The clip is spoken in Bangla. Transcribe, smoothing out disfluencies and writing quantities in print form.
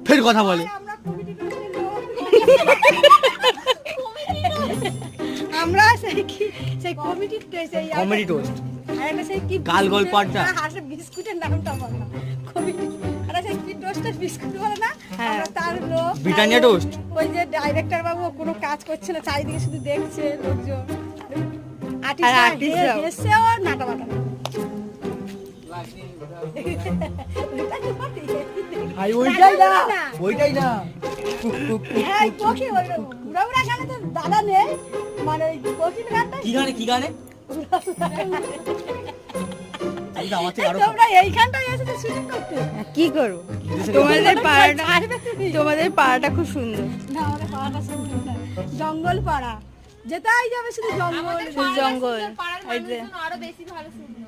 ফের কথা বলে। আমরা সেই কি সেই কমিটি সেই কমেডি টোস্ট আর একটা সেই কি গাল গল্প আড্ডা। হাসে বিস্কুটের নামটা বল না কমিটি আর সেই কি টোস্টের বিস্কুট বলে না আমরা তার লোক ব্রিটানিয়া টোস্ট। ওই যে ডাইরেক্টর বাবু কোনো কাজ করছে না চারিদিকে শুধু দেখছে লোকজন আর্টিস্ট এসছে ও নাটা বাটা আই ওইটাই না ওইটাই না। হ্যাঁ কোকি ওই উড়া গানে তো দাদা নেই মানে ওই কোকির গানটা কি গানে কি গানে? আমি তো আমার থেকে আরো তোমরা এইখানটায় এসে শুটিং করতে কি করবো তোমাদের পাড়াটা খুব সুন্দর। না আমাদের পাড়াটা সুন্দর না জঙ্গল পাড়া যেটাই যাবে শুধু জঙ্গল জঙ্গল পাড়ার মানুষজন আরো বেশি ভালো শুনবে।